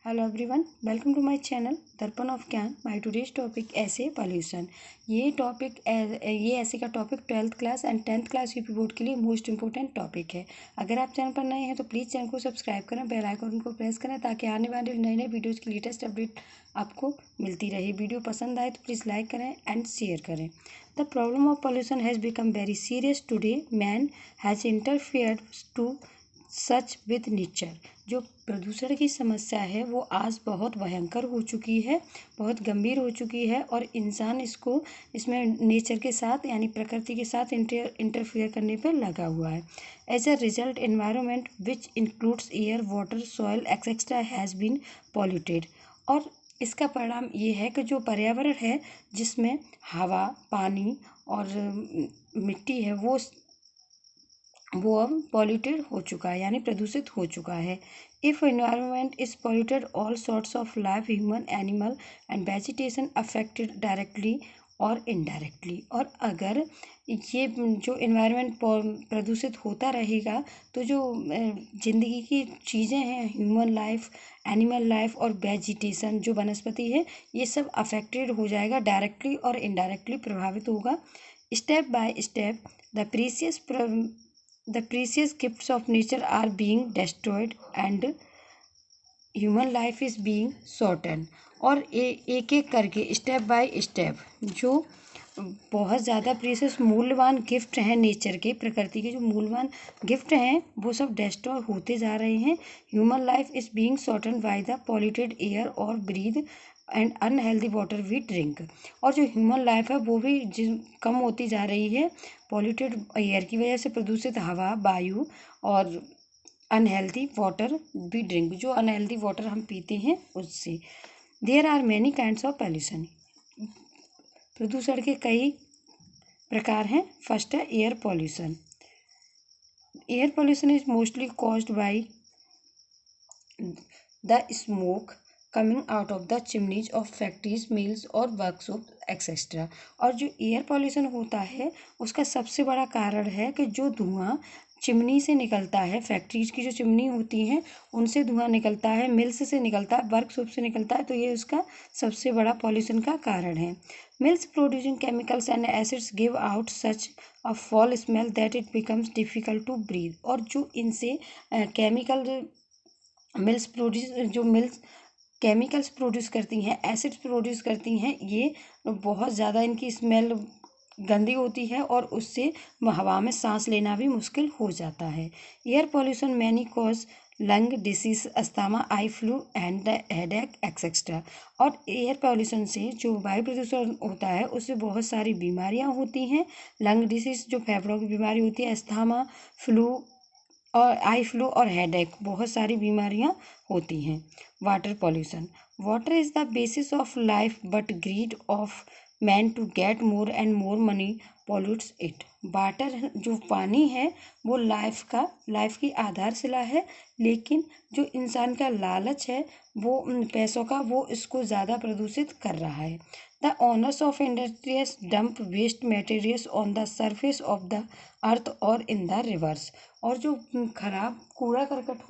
Hello everyone, welcome to my channel Darpan of Gyan. My today's topic essay pollution. ये essay का topic 12th class and 10th class UP board के लिए most important topic है। अगर आप channel पर नए हैं तो प्लीज़ चैनल को सब्सक्राइब करें, बेल आइकन को प्रेस करें ताकि आने वाले नए नए वीडियोज़ की लेटेस्ट अपडेट आपको मिलती रहे। वीडियो पसंद आए तो प्लीज़ लाइक करें एंड शेयर करें। The problem of pollution has become very serious today. Man has interfered to such with nature. जो प्रदूषण की समस्या है वो आज बहुत भयंकर हो चुकी है, बहुत गंभीर हो चुकी है और इंसान इसमें नेचर के साथ यानी प्रकृति के साथ इंटरफेयर करने पर लगा हुआ है। As a result environment which includes air, water, soil etcetera has been polluted. और इसका परिणाम ये है कि जो पर्यावरण है जिसमें हवा, पानी और मिट्टी है वो अब पॉल्यूटेड हो चुका है यानी प्रदूषित हो चुका है। If environment is polluted, all sorts of life, human, animal and vegetation affected directly और इनडायरेक्टली। और अगर ये जो एनवायरनमेंट प्रदूषित होता रहेगा तो जो ज़िंदगी की चीज़ें हैं, ह्यूमन लाइफ, एनिमल लाइफ और वेजिटेशन जो वनस्पति है, ये सब अफेक्टेड हो जाएगा, डायरेक्टली और इनडायरेक्टली प्रभावित होगा। Step by step the precious gifts of nature are being destroyed and human life is being shortened। और एक एक करके स्टेप बाय स्टेप जो बहुत ज़्यादा प्रीशियस मूल्यवान गिफ्ट हैं नेचर के, प्रकृति के जो मूल्यवान गिफ्ट हैं वो सब डिस्ट्रॉय होते जा रहे हैं। Human life is being shorten by the polluted air और breathe and unhealthy water we drink. और जो ह्यूमन लाइफ है वो भी कम होती जा रही है पॉल्यूटेड एयर की वजह से, प्रदूषित हवा, वायु और अनहेल्दी वाटर वी ड्रिंक, जो अनहेल्दी वाटर हम पीते हैं उससे। There are many kinds of pollution. प्रदूषण के कई प्रकार हैं। फर्स्ट है air pollution. Air pollution is mostly caused by the smoke coming out of the chimneys of factories, mills और वर्कशॉप एक्सेट्रा। और जो एयर पॉल्यूशन होता है उसका सबसे बड़ा कारण है कि जो धुआं चिमनी से निकलता है, फैक्ट्रीज की जो चिमनी होती हैं उनसे धुआं निकलता है, मिल्स से निकलता है, वर्कशॉप से निकलता है, तो ये उसका सबसे बड़ा पॉल्यूशन का कारण है। Mills producing chemicals and acids give out such a foul smell that it becomes difficult to breathe. और जो इनसे मिल्स केमिकल्स प्रोड्यूस करती हैं, एसिड्स प्रोड्यूस करती हैं, ये बहुत ज़्यादा इनकी स्मेल गंदी होती है और उससे हवा में सांस लेना भी मुश्किल हो जाता है। Air pollution many cause lung disease, asthma, eye flu and headache etcetera. और एयर पॉल्यूशन से जो वायु प्रदूषण होता है उससे बहुत सारी बीमारियां होती हैं। लंग डिसीज जो फेफड़ों की बीमारी होती है, अस्थमा, फ्लू और आई फ्लू और हेडेक, बहुत सारी बीमारियां होती हैं। Water pollution. Water is the basis of life but greed of man to get more and more money pollutes it. Water जो पानी है वो लाइफ की आधारशिला है, लेकिन जो इंसान का लालच है वो पैसों का, वो इसको ज़्यादा प्रदूषित कर रहा है। The owners of industries dump waste materials on the surface of the earth और इन द रिवर्स। और जो खराब कूड़ा करकट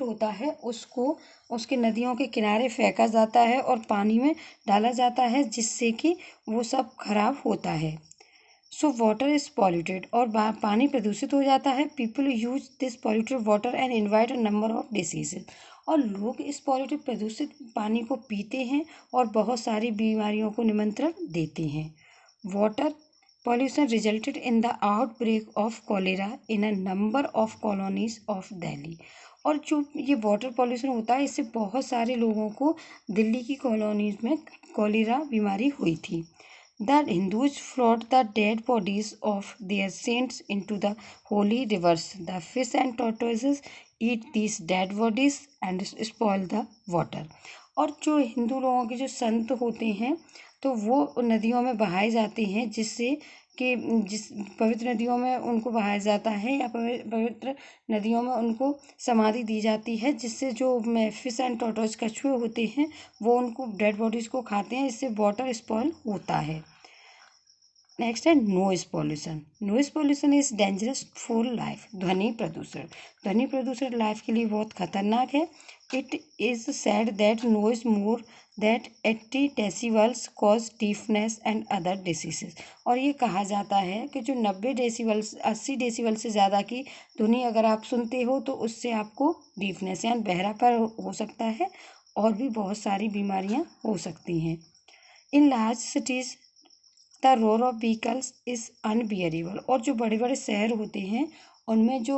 होता है उसको उसके नदियों के किनारे फेंका जाता है और पानी में डाला जाता है, जिससे कि वो सब खराब होता है। सो वाटर इज पॉल्यूटेड और पानी प्रदूषित हो जाता है। People use this polluted water and invite a number of diseases. और लोग इस पॉल्यूटेड प्रदूषित पानी को पीते हैं और बहुत सारी बीमारियों को निमंत्रण देते हैं। Water pollution resulted in the outbreak of cholera in a number of colonies of Delhi। और जो ये वाटर पॉल्यूशन होता है इससे बहुत सारे लोगों को दिल्ली की कॉलोनीज में कॉलेरा बीमारी हुई थी। The Hindus float the dead bodies of their saints into the holy rivers. The fish and tortoises eat these dead bodies and spoil the water. और जो हिंदू लोगों के जो संत होते हैं तो वो नदियों में बहाए जाते हैं, जिस पवित्र नदियों में उनको बहाया जाता है या पवित्र नदियों में उनको समाधि दी जाती है, जिससे जो फिश एंड टॉर्टोइज कछुए होते हैं वो उनको डेड बॉडीज़ को खाते हैं, इससे वाटर स्पॉइल होता है। नेक्स्ट है noise pollution. Noise pollution is dangerous for life. ध्वनि प्रदूषण। ध्वनि प्रदूषण लाइफ के लिए बहुत खतरनाक है। It is sad that noise more that 80 decibels cause deafness and other diseases. और ये कहा जाता है कि जो 90 डेसिबल्स 80 डेसिबल से ज़्यादा की ध्वनि अगर आप सुनते हो तो उससे आपको डीफनेस यानी बहरापन हो सकता है और भी बहुत सारी बीमारियां हो सकती हैं। In large cities the roar of vehicles is unbearable. और जो बड़े बड़े शहर होते हैं उनमें जो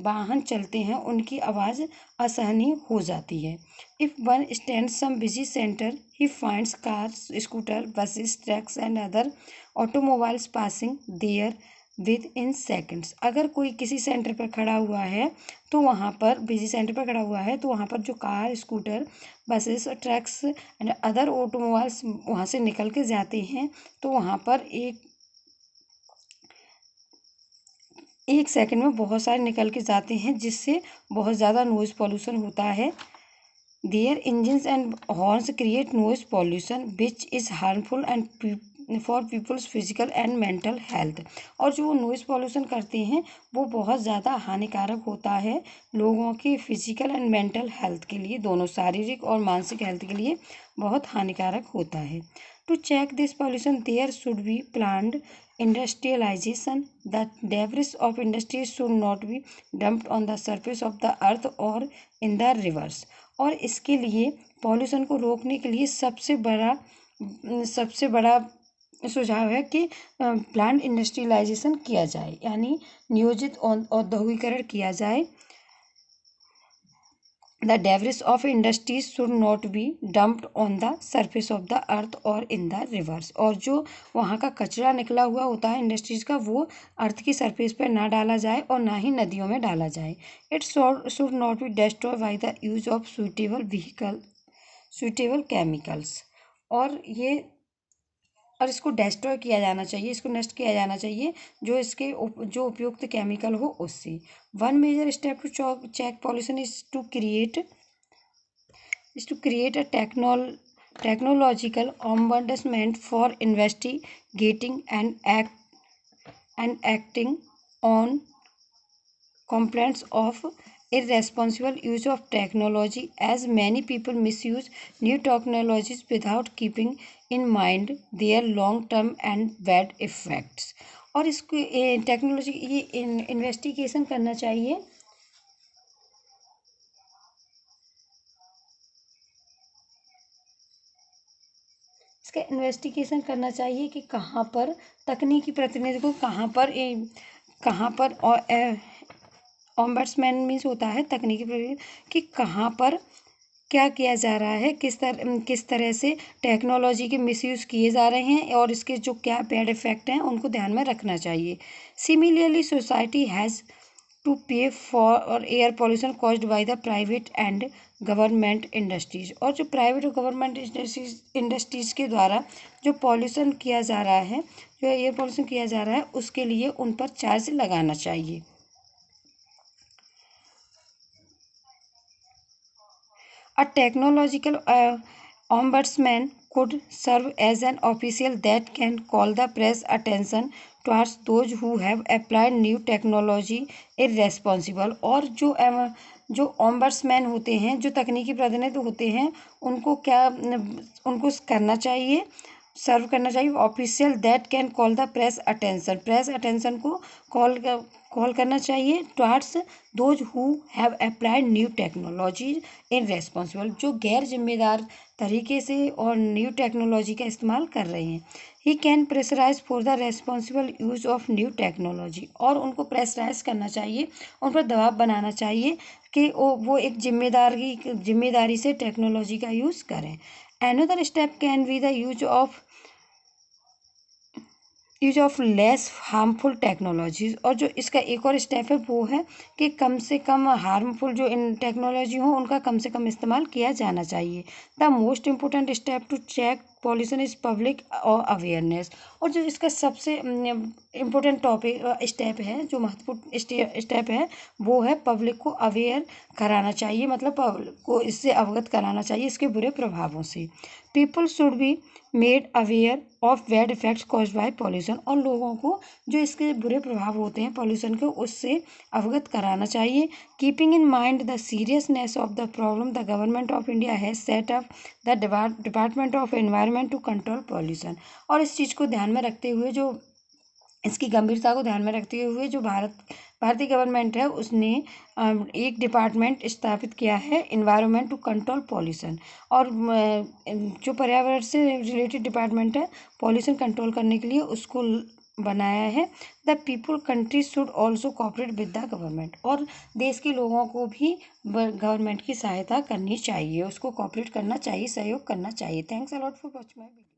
वाहन चलते हैं उनकी आवाज़ असहनीय हो जाती है। If one stand some busy centre he finds cars scooters buses trucks and other automobiles passing there within seconds. अगर कोई किसी सेंटर पर खड़ा हुआ है तो वहाँ पर बिजी सेंटर पर खड़ा हुआ है तो वहाँ पर जो कार स्कूटर बसेस और ट्रक्स एंड अदर ऑटोमोबाइल्स वहाँ से निकल के जाते हैं तो वहाँ पर एक सेकंड में बहुत सारे निकल के जाते हैं जिससे बहुत ज़्यादा नॉइज़ पॉल्यूशन होता है। There engines and horns create noise pollution which is harmful and for people's physical and mental health. और जो वो नॉइज़ पॉल्यूशन करते हैं वो बहुत ज़्यादा हानिकारक होता है लोगों की फिजिकल एंड मेंटल हेल्थ के लिए, दोनों शारीरिक और मानसिक हेल्थ के लिए बहुत हानिकारक होता है। To check this pollution there should be planned industrialization. The debris of industries should not be dumped on the surface of the earth or in the rivers. और इसके लिए पॉल्यूशन को रोकने के लिए सबसे बड़ा सुझाव है कि प्लांट इंडस्ट्रियलाइजेशन किया जाए यानी नियोजित औद्योगिकरण किया जाए। The debris of industries should not be dumped on the surface of the earth or in the rivers. और जो वहाँ का कचरा निकला हुआ होता है इंडस्ट्रीज का वो अर्थ की सरफेस पर ना डाला जाए और ना ही नदियों में डाला जाए। It should not be destroyed by the use of suitable chemicals. और इसको डिस्ट्रॉय किया जाना चाहिए, इसको नष्ट किया जाना चाहिए जो उपयुक्त केमिकल हो उससे। One major step to check pollution is to create a technological ombudsman for investigating and acting on complaints of irresponsible use of technology, as many people misuse new technologies without keeping in mind their long term and bad effects. और इसको technology ये investigation करना चाहिए इसका investigation करना चाहिए कि कहाँ पर तकनीकी प्रतिनिधि को कहाँ पर ऑम्बड्समैन मीन्स होता है तकनीकी प्रतिनिधि कि कहाँ पर क्या किया जा रहा है, किस तरह से टेक्नोलॉजी के मिसयूज़ किए जा रहे हैं और इसके जो क्या बैड इफ़ेक्ट हैं उनको ध्यान में रखना चाहिए। सिमिलरली सोसाइटी हैज़ टू पे for air pollution caused by the private and government industries. और जो प्राइवेट और गवर्नमेंट इंडस्ट्रीज के द्वारा जो पॉल्यूशन किया जा रहा है, जो एयर पॉल्यूशन किया जा रहा है उसके लिए उन पर चार्ज लगाना चाहिए। A technological ombudsman could serve as an official that can call the press attention towards those who have applied new technology irresponsible. और जो ombudsman होते हैं, जो तकनीकी प्रतिनिधि होते हैं, उनको करना चाहिए, सर्व करना चाहिए official that can call the press attention को कॉल करना चाहिए towards those who have applied new technology irresponsible, जो गैर जिम्मेदार तरीके से और न्यू टेक्नोलॉजी का इस्तेमाल कर रहे हैं। He can pressurise for the responsible use of new technology. और उनको प्रेशराइज करना चाहिए, उन पर दबाव बनाना चाहिए कि वो एक जिम्मेदारी से टेक्नोलॉजी का यूज़ करें। Another step can be the use of less harmful technologies. और जो इसका एक और स्टेप है वो है कि कम से कम हार्मफुल जो इन टेक्नोलॉजी हो उनका कम से कम इस्तेमाल किया जाना चाहिए। The most important step to check pollution is public awareness. और जो इसका सबसे इम्पोर्टेंट स्टेप है, जो महत्वपूर्ण स्टेप है वो है पब्लिक को अवेयर कराना चाहिए, मतलब पब्लिक को इससे अवगत कराना चाहिए इसके बुरे प्रभावों से। People should be made aware of bad effects caused by pollution, और लोगों को जो इसके बुरे प्रभाव होते हैं पॉल्यूशन के उससे अवगत कराना चाहिए। Keeping in mind the seriousness of the problem the government of India has set up the department of environment to control pollution, और इस चीज़ को ध्यान में रखते हुए, जो इसकी गंभीरता को ध्यान में रखते हुए, जो भारतीय गवर्नमेंट है उसने एक डिपार्टमेंट स्थापित किया है एनवायरनमेंट टू कंट्रोल पॉल्यूशन, और जो पर्यावरण से रिलेटेड डिपार्टमेंट है पॉल्यूशन कंट्रोल करने के लिए उसको बनाया है। The people country should also cooperate with the government, और देश के लोगों को भी गवर्नमेंट की सहायता करनी चाहिए, उसको कोऑपरेट करना चाहिए, सहयोग करना चाहिए। Thanks a lot for watching my video.